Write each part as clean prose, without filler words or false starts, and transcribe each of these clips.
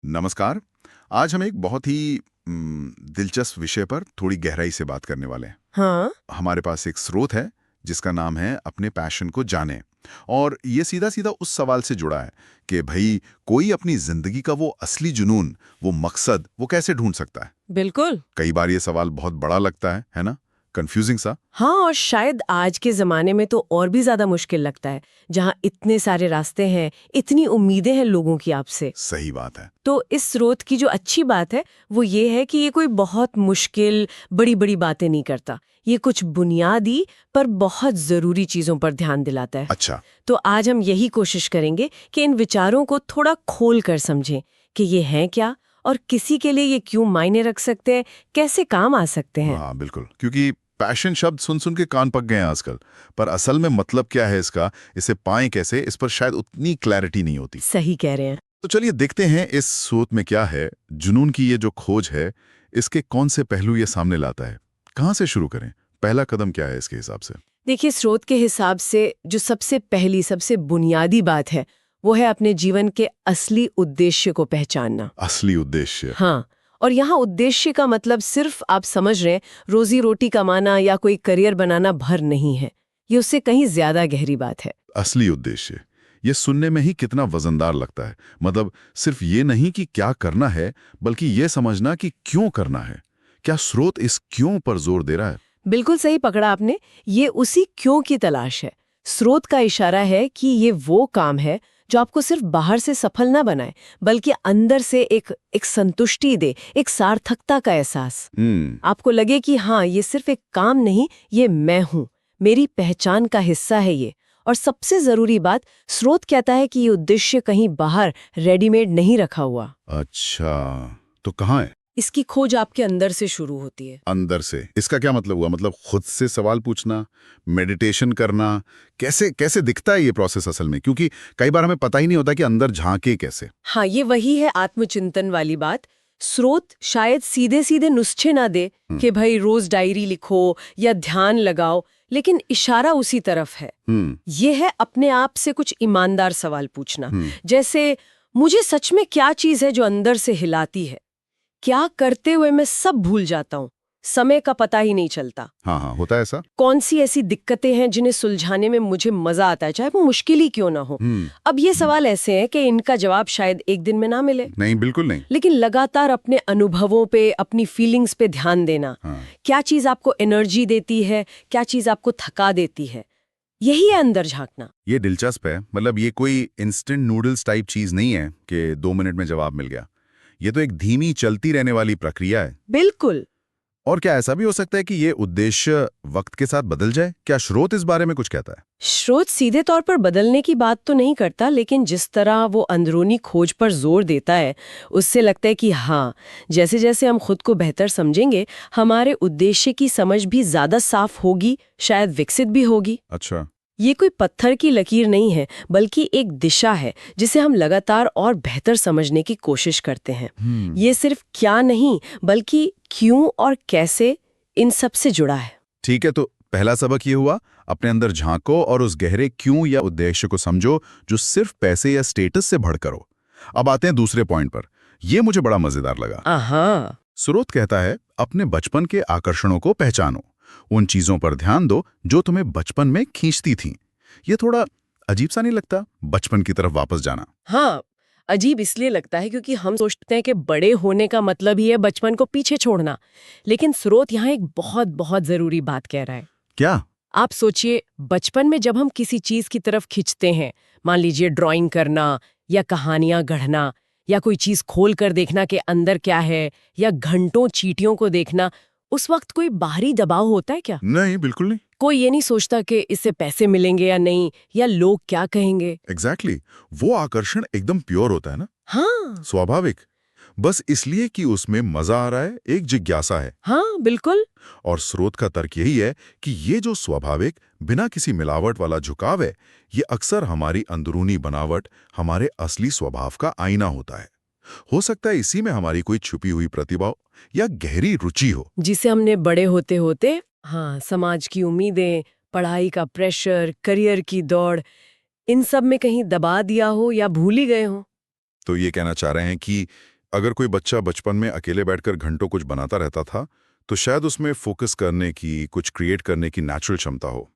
नमस्कार। आज हम एक बहुत ही दिलचस्प विषय पर थोड़ी गहराई से बात करने वाले हैं। हाँ। हमारे पास एक स्रोत है जिसका नाम है अपने पैशन को जाने। और ये सीधा सीधा उस सवाल से जुड़ा है कि भाई कोई अपनी जिंदगी का वो असली जुनून, वो मकसद, वो कैसे ढूंढ सकता है। बिल्कुल। कई बार ये सवाल बहुत बड़ा लगता है ना, कंफ्यूजिंग सा। हाँ, और शायद आज के जमाने में तो और भी ज्यादा मुश्किल लगता है, जहाँ इतने सारे रास्ते हैं, इतनी उम्मीदें हैं लोगों की आपसे। सही बात है। तो इस स्रोत की जो अच्छी बात है वो ये है कि ये कोई बहुत मुश्किल बड़ी बड़ी बातें नहीं करता। ये कुछ बुनियादी पर बहुत जरूरी चीजों पर ध्यान दिलाता है। अच्छा। तो आज हम यही कोशिश करेंगे कि इन विचारों को थोड़ा खोल कर समझें कि ये हैं क्या और किसी के लिए ये क्यों मायने रख सकते हैं, कैसे काम आ सकते हैं। हाँ बिल्कुल, क्योंकि पैशन शब्द सुन सुन के कान पक गए हैं आजकल। पर असल में मतलब क्या है इसका, इसे पाएं कैसे, इस पर शायद उतनी क्लैरिटी नहीं होती। सही कह रहे हैं। तो चलिए देखते हैं इस सोच में क्या है। जुनून की ये जो खोज है, इसके कौन से पहलू ये सामने लाता है। कहाँ से शुरू करें, पहला कदम क्या है इसके हिसाब से। देखिए, स्रोत के हिसाब से जो सबसे पहली सबसे बुनियादी बात है वो है अपने जीवन के असली उद्देश्य को पहचानना। असली उद्देश्य। हाँ, और यहाँ उद्देश्य का मतलब सिर्फ आप समझ रहे हैं रोजी रोटी कमाना या कोई करियर बनाना भर नहीं है। ये उससे कहीं ज्यादा गहरी बात है। असली उद्देश्य, ये सुनने में ही कितना वजनदार लगता है। मतलब सिर्फ ये नहीं कि क्या करना है, बल्कि ये समझना कि क्यों करना है। क्या स्रोत इस क्यों पर जोर दे रहा है। बिल्कुल सही पकड़ा आपने। ये उसी क्यों की तलाश है। स्रोत का इशारा है कि ये वो काम है जो आपको सिर्फ बाहर से सफल ना बनाए, बल्कि अंदर से एक संतुष्टि दे, एक सार्थकता का एहसास। आपको लगे कि हाँ, ये सिर्फ एक काम नहीं, ये मैं हूँ, मेरी पहचान का हिस्सा है ये। और सबसे जरूरी बात, स्रोत कहता है कि ये उद्देश्य कहीं बाहर रेडीमेड नहीं रखा हुआ। अच्छा, तो कहाँ है। इसकी खोज आपके अंदर से शुरू होती है। अंदर से, इसका क्या मतलब हुआ। मतलब खुद से सवाल पूछना, मेडिटेशन करना, कैसे कैसे दिखता है ये प्रोसेस असल में, क्योंकि कई बार हमें पता ही नहीं होता कि अंदर झांके कैसे। हाँ, ये वही है आत्मचिंतन वाली बात। स्रोत शायद सीधे सीधे नुस्खे ना दे कि भाई रोज डायरी लिखो या ध्यान लगाओ, लेकिन इशारा उसी तरफ है। ये है अपने आप से कुछ ईमानदार सवाल पूछना। जैसे, मुझे सच में क्या चीज है जो अंदर से हिलाती है? क्या करते हुए मैं सब भूल जाता हूँ, समय का पता ही नहीं चलता? हाँ हाँ, होता है ऐसा। कौन सी ऐसी दिक्कतें हैं जिन्हें सुलझाने में मुझे मजा आता है, चाहे वो मुश्किल ही क्यों ना हो? अब ये सवाल ऐसे हैं कि इनका जवाब शायद एक दिन में ना मिले। नहीं, बिल्कुल नहीं। लेकिन लगातार अपने अनुभवों पे, अपनी फीलिंग्स पे ध्यान देना। क्या चीज आपको एनर्जी देती है, क्या चीज आपको थका देती है, यही है अंदर झांकना। ये दिलचस्प है। मतलब ये कोई इंस्टेंट नूडल्स टाइप चीज नहीं है कि 2 मिनट में जवाब मिल गया। ये तो एक धीमी चलती रहने वाली प्रक्रिया है। बिल्कुल। और क्या ऐसा भी हो सकता है कि ये उद्देश्य वक्त के साथ बदल जाए। क्या स्रोत इस बारे में कुछ कहता है। स्रोत सीधे तौर पर बदलने की बात तो नहीं करता, लेकिन जिस तरह वो अंदरूनी खोज पर जोर देता है, उससे लगता है कि हाँ, जैसे जैसे हम खुद को बेहतर समझेंगे, हमारे उद्देश्य की समझ भी ज्यादा साफ होगी, शायद विकसित भी होगी। अच्छा। ये कोई पत्थर की लकीर नहीं है, बल्कि एक दिशा है जिसे हम लगातार और बेहतर समझने की कोशिश करते हैं। ये सिर्फ क्या नहीं, बल्कि क्यों और कैसे, इन सब से जुड़ा है। ठीक है, तो पहला सबक ये हुआ, अपने अंदर झांको और उस गहरे क्यों या उद्देश्य को समझो जो सिर्फ पैसे या स्टेटस से बढ़कर हो। अब आते हैं दूसरे पॉइंट पर। यह मुझे बड़ा मजेदार लगा। हाँ। स्रोत कहता है अपने बचपन के आकर्षणों को पहचानो, उन चीजों पर ध्यान दो जो तुम्हें बचपन में खींचती थीं। ये थोड़ा अजीब सा नहीं लगता, बचपन की तरफ वापस जाना। हाँ, अजीब इसलिए लगता है क्योंकि हम सोचते हैं कि बड़े होने का मतलब ही है बचपन को पीछे छोड़ना। लेकिन स्रोत यहाँ एक बहुत बहुत जरूरी बात कह रहा है। क्या। आप सोचिए, बचपन में जब हम किसी चीज की तरफ खिंचते हैं, मान लीजिए ड्राइंग करना या कहानियां गढ़ना या कोई चीज खोल कर देखना कि अंदर क्या है, या घंटों चींटियों को देखना, उस वक्त कोई बाहरी दबाव होता है क्या? नहीं, बिल्कुल नहीं। कोई ये नहीं सोचता कि इससे पैसे मिलेंगे या नहीं, या लोग क्या कहेंगे। एग्जैक्टली वो आकर्षण एकदम प्योर होता है ना। हाँ। स्वाभाविक। बस इसलिए कि उसमें मजा आ रहा है, एक जिज्ञासा है। हाँ, बिल्कुल। और स्रोत का तर्क यही है कि ये जो स्वाभाविक, बिना किसी मिलावट वाला झुकाव है, ये अक्सर हमारी अंदरूनी बनावट, हमारे असली स्वभाव का आईना होता है। हो सकता है इसी में हमारी कोई छुपी हुई प्रतिभा या गहरी रुचि हो, जिसे हमने बड़े होते होते, हाँ, समाज की उम्मीदें, पढ़ाई का प्रेशर, करियर की दौड़, इन सब में कहीं दबा दिया हो या भूल ही गए हो। तो ये कहना चाह रहे हैं कि अगर कोई बच्चा बचपन में अकेले बैठकर घंटों कुछ बनाता रहता था, तो शायद उसमें फोकस करने की, कुछ क्रिएट करने की नेचुरल क्षमता हो।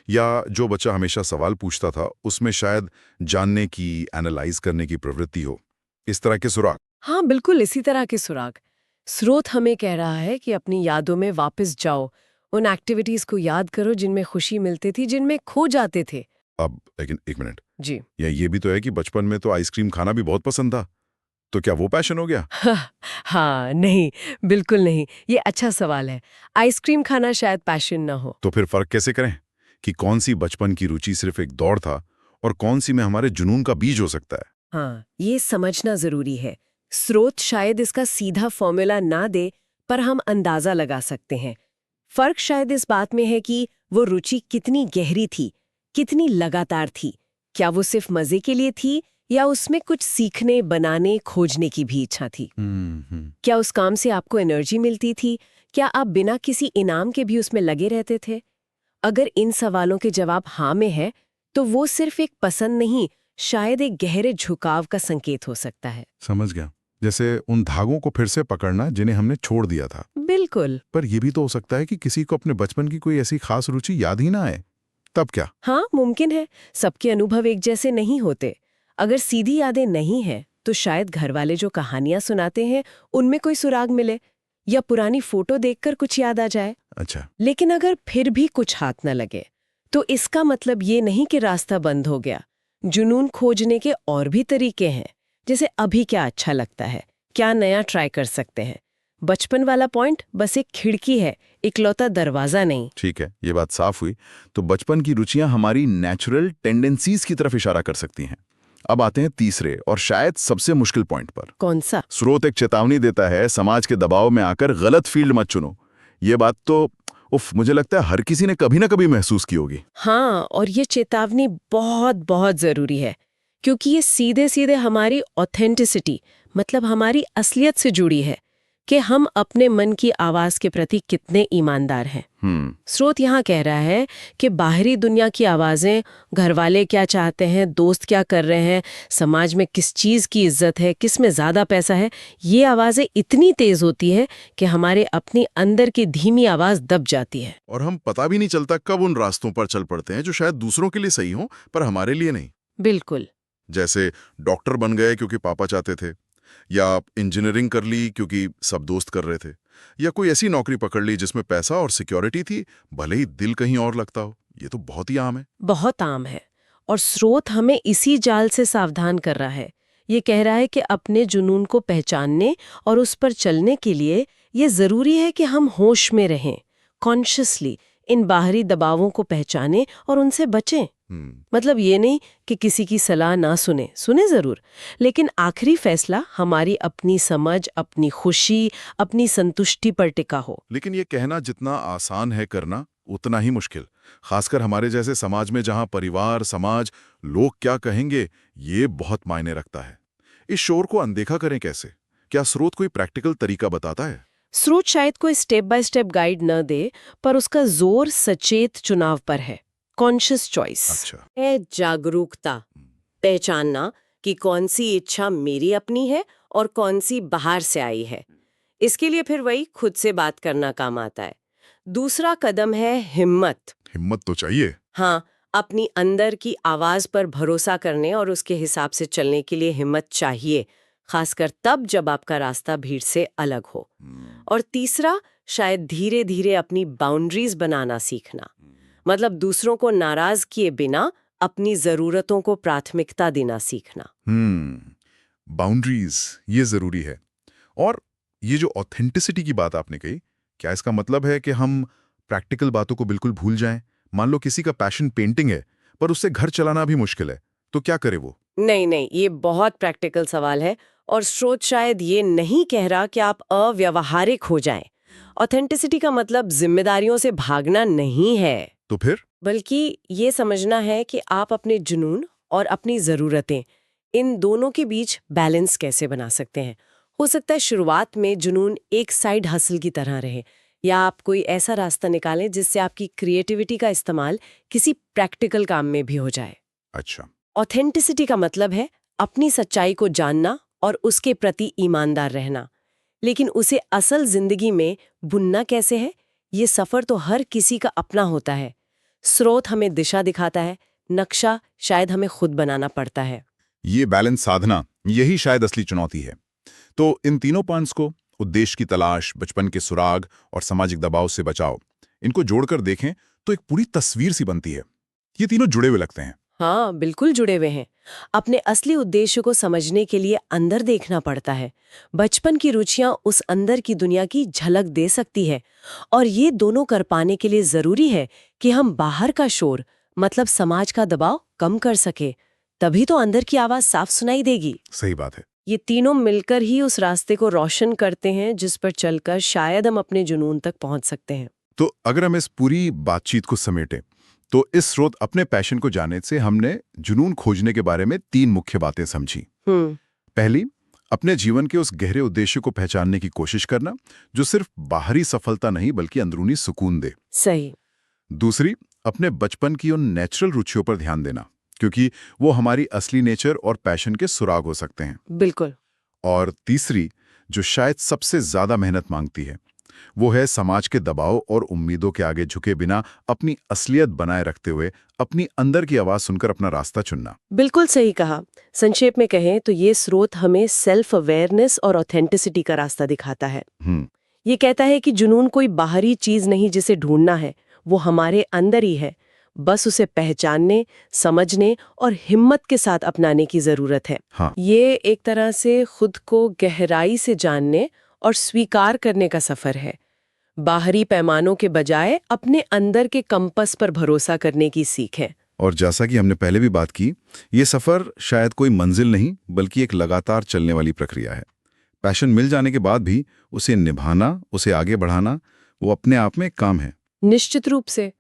या जो बच्चा हमेशा सवाल पूछता था, उसमें शायद जानने की, एनालाइज करने की प्रवृत्ति हो। इस तरह के सुराग। हाँ, बिल्कुल इसी तरह के सुराग। स्रोत हमें कह रहा है कि अपनी यादों में वापस जाओ, उन एक्टिविटीज को याद करो जिनमें खुशी मिलती थी, जिनमें खो जाते थे। अब लेकिन एक मिनट, जी। या ये भी तो है कि बचपन में तो आइसक्रीम खाना भी बहुत पसंद था, तो क्या वो पैशन हो गया? हाँ, नहीं, बिल्कुल नहीं। ये अच्छा सवाल है। आइसक्रीम खाना शायद पैशन ना हो। तो फिर फर्क कैसे करें कि कौन सी बचपन की रुचि सिर्फ एक दौड़ था और कौन सी में हमारे जुनून का बीज हो सकता है? हाँ, ये समझना जरूरी है। स्रोत शायद इसका सीधा फॉर्मूला ना दे, पर हम अंदाजा लगा सकते हैं। फर्क शायद इस बात में है कि वो रुचि कितनी गहरी थी, कितनी लगातार थी। क्या वो सिर्फ मजे के लिए थी या उसमें कुछ सीखने, बनाने, खोजने की भी इच्छा थी? क्या उस काम से आपको एनर्जी मिलती थी? क्या आप बिना किसी इनाम के भी उसमें लगे रहते थे? अगर इन सवालों के जवाब हाँ में है, तो वो सिर्फ एक पसंद नहीं, शायद एक गहरे झुकाव का संकेत हो सकता है। समझ गया। जैसे उन धागों को फिर से पकड़ना जिन्हें हमने छोड़ दिया था। बिल्कुल। पर यह भी तो हो सकता है कि किसी को अपने बचपन की कोई ऐसी खास रुचि याद ही ना आए। तब क्या? हाँ, मुमकिन है। सबके अनुभव एक जैसे नहीं होते। अगर सीधी यादें नहीं हैं, तो शायद घर वाले जो कहानियां सुनाते हैं, उनमें कोई सुराग मिले, या पुरानी फोटो देखकर कुछ याद आ जाए। अच्छा। लेकिन अगर फिर भी कुछ हाथ न लगे, तो इसका मतलब ये नहीं कि रास्ता बंद हो गया। जुनून खोजने के और भी तरीके हैं, जैसे अभी क्या अच्छा लगता है, क्या नया ट्राई कर सकते हैं। बचपन वाला पॉइंट बस एक खिड़की है, इकलौता दरवाजा नहीं। ठीक है, ये बात साफ हुई। तो बचपन की रुचियां हमारी नेचुरल टेंडेंसीज की तरफ इशारा कर सकती हैं। अब आते हैं तीसरे और शायद सबसे मुश्किल पॉइंट पर। कौन सा? स्रोत एक चेतावनी देता है, समाज के दबाव में आकर गलत फील्ड मत चुनो। ये बात तो मुझे लगता है हर किसी ने कभी ना कभी महसूस की होगी। हाँ, और ये चेतावनी बहुत बहुत जरूरी है, क्योंकि ये सीधे सीधे हमारी ऑथेंटिसिटी, मतलब हमारी असलियत से जुड़ी है, कि हम अपने मन की आवाज के प्रति कितने ईमानदार हैं। स्रोत यहाँ कह रहा है कि बाहरी दुनिया की आवाजें, घर वाले क्या चाहते हैं, दोस्त क्या कर रहे हैं, समाज में किस चीज की इज्जत है, किस में ज्यादा पैसा है, ये आवाजें इतनी तेज होती है कि हमारे अपनी अंदर की धीमी आवाज दब जाती है। और हम पता भी नहीं चलता कब उन रास्तों पर चल पड़ते हैं जो शायद दूसरों के लिए सही हों, पर हमारे लिए नहीं। बिल्कुल। जैसे डॉक्टर बन गए क्योंकि पापा चाहते थे, या इंजीनियरिंग कर ली क्योंकि सब दोस्त कर रहे थे, या कोई ऐसी नौकरी पकड़ ली जिसमें पैसा और सिक्योरिटी थी, भले ही दिल कहीं और लगता हो। ये तो बहुत ही आम है। बहुत आम है, और स्रोत हमें इसी जाल से सावधान कर रहा है। ये कह रहा है कि अपने जुनून को पहचानने और उस पर चलने के लिए ये जरूरी है कि हम होश में रहें, कॉन्शियसली इन बाहरी दबावों को पहचानें और उनसे बचें। मतलब ये नहीं कि किसी की सलाह ना सुने जरूर, लेकिन आखिरी फैसला हमारी अपनी समझ, अपनी खुशी, अपनी संतुष्टि पर टिका हो। लेकिन ये कहना जितना आसान है करना उतना ही मुश्किल, खासकर हमारे जैसे समाज में जहां परिवार, समाज, लोग क्या कहेंगे, ये बहुत मायने रखता है। इस शोर को अनदेखा करें कैसे? क्या स्रोत कोई प्रैक्टिकल तरीका बताता है? स्रोत शायद कोई स्टेप बाय स्टेप गाइड न दे, पर उसका जोर सचेत चुनाव पर है, कॉन्शियस चॉइस। अच्छा। है जागरूकता, पहचानना कि कौन सी इच्छा मेरी अपनी है और कौन सी बाहर से आई है। इसके लिए फिर वही खुद से बात करना काम आता है। दूसरा कदम है हिम्मत। हिम्मत तो चाहिए। हाँ, अपनी अंदर की आवाज पर भरोसा करने और उसके हिसाब से चलने के लिए हिम्मत चाहिए, खासकर तब जब आपका रास्ता भीड़ से अलग हो। और तीसरा, शायद धीरे धीरे अपनी बाउंड्रीज बनाना सीखना, मतलब दूसरों को नाराज किए बिना अपनी जरूरतों को प्राथमिकता देना सीखना। बाउंड्रीज, ये जरूरी है। और ये जो ऑथेंटिसिटी की बात आपने कही, क्या इसका मतलब है कि हम प्रैक्टिकल बातों को बिल्कुल भूल जाएं? मान लो किसी का पैशन पेंटिंग है, पर उससे घर चलाना भी मुश्किल है, तो क्या करे वो? नहीं, ये बहुत प्रैक्टिकल सवाल है, और स्रोत शायद ये नहीं कह रहा कि आप अव्यवहारिक हो जाएं। ऑथेंटिसिटी का मतलब जिम्मेदारियों से भागना नहीं है, तो फिर? बल्कि ये समझना है कि आप अपने जुनून और अपनी ज़रूरतें, इन दोनों के बीच बैलेंस कैसे बना सकते हैं। हो सकता है शुरुआत में जुनून एक साइड हसल की तरह रहे, या आप कोई ऐसा रास्ता निकालें जिससे आपकी क्रिएटिविटी का इस्तेमाल किसी प्रैक्टिकल काम में भी हो जाए। अच्छा। ऑथेंटिसिटी का मतलब है अपनी सच्चाई को जानना और उसके प्रति ईमानदार रहना। लेकिन उसे असल जिंदगी में बुनना कैसे है? ये सफर तो हर किसी का अपना होता है। स्रोत हमें दिशा दिखाता है, नक्शा शायद हमें खुद बनाना पड़ता है। ये बैलेंस साधना, यही शायद असली चुनौती है। तो इन तीनों पॉइंट्स को, उद्देश्य की तलाश, बचपन के सुराग और सामाजिक दबाव से बचाव, इनको जोड़कर देखें तो एक पूरी तस्वीर सी बनती है। ये तीनों जुड़े हुए लगते हैं। हाँ, बिल्कुल जुड़े हुए हैं। अपने असली उद्देश्य को समझने के लिए अंदर देखना पड़ता है। बचपन की रुचियां उस अंदर की दुनिया की झलक दे सकती है, और ये दोनों कर पाने के लिए जरूरी है कि हम बाहर का शोर, मतलब समाज का दबाव, कम कर सके। तभी तो अंदर की आवाज साफ सुनाई देगी। सही बात है। ये तीनों मिलकर ही उस रास्ते को रोशन करते हैं जिस पर चलकर शायद हम अपने जुनून तक पहुंच सकते हैं। तो अगर हम इस पूरी बातचीत को समेटें, तो इस स्रोत अपने पैशन को जानने से हमने जुनून खोजने के बारे में 3 मुख्य बातें समझी। पहली, अपने जीवन के उस गहरे उद्देश्य को पहचानने की कोशिश करना जो सिर्फ बाहरी सफलता नहीं बल्कि अंदरूनी सुकून दे। सही। दूसरी, अपने बचपन की उन नेचुरल रुचियों पर ध्यान देना, क्योंकि वो हमारी असली नेचर और पैशन के सुराग हो सकते हैं। बिल्कुल। और तीसरी, जो शायद सबसे ज्यादा मेहनत मांगती है, वो है समाज के दबाव और उम्मीदों के आगे झुके बिना अपनी असलियत बनाए रखते हुए अपनी अंदर की आवाज सुनकर अपना रास्ता चुनना। बिल्कुल सही कहा। संक्षेप में कहें तो ये स्रोत हमें सेल्फ अवेयरनेस और ऑथेंटिसिटी का रास्ता दिखाता है। ये कहता है कि जुनून कोई बाहरी चीज नहीं जिसे ढूंढना है, वो हमारे अंदर ही है। बस उसे पहचानने, समझने और हिम्मत के साथ अपनाने की जरूरत है। हाँ। ये एक तरह से खुद को गहराई से जानने और स्वीकार करने का सफर है। बाहरी पैमानों के बजाय अपने अंदर के कंपस पर भरोसा करने की सीख है। और जैसा कि हमने पहले भी बात की, ये सफर शायद कोई मंजिल नहीं बल्कि एक लगातार चलने वाली प्रक्रिया है। पैशन मिल जाने के बाद भी उसे निभाना, उसे आगे बढ़ाना, वो अपने आप में एक काम है। निश्चित रूप से।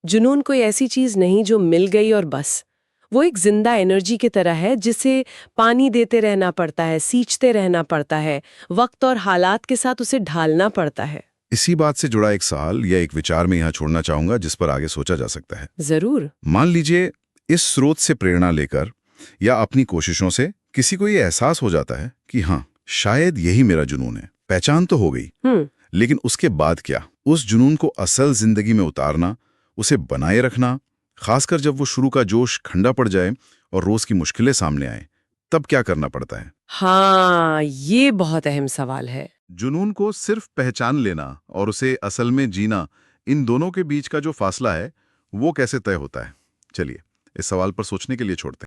जुनून कोई ऐसी चीज नहीं जो मिल गई और बस। वो एक जिंदा एनर्जी की तरह है जिसे पानी देते रहना पड़ता है, सींचते रहना पड़ता है, वक्त और हालात के साथ उसे ढालना पड़ता है। इसी बात से जुड़ा एक सवाल या एक विचार में यहाँ छोड़ना चाहूंगा जिस पर आगे सोचा जा सकता है। जरूर। मान लीजिए इस स्रोत से प्रेरणा लेकर या अपनी कोशिशों से किसी को ये एहसास हो जाता है कि हाँ, शायद यही मेरा जुनून है। पहचान तो हो गई, लेकिन उसके बाद क्या? उस जुनून को असल जिंदगी में उतारना, उसे बनाए रखना, खासकर जब वो शुरू का जोश ठंडा पड़ जाए और रोज की मुश्किलें सामने आए, तब क्या करना पड़ता है? हाँ, ये बहुत अहम सवाल है। जुनून को सिर्फ पहचान लेना और उसे असल में जीना, इन दोनों के बीच का जो फासला है वो कैसे तय होता है? चलिए इस सवाल पर सोचने के लिए छोड़ते हैं।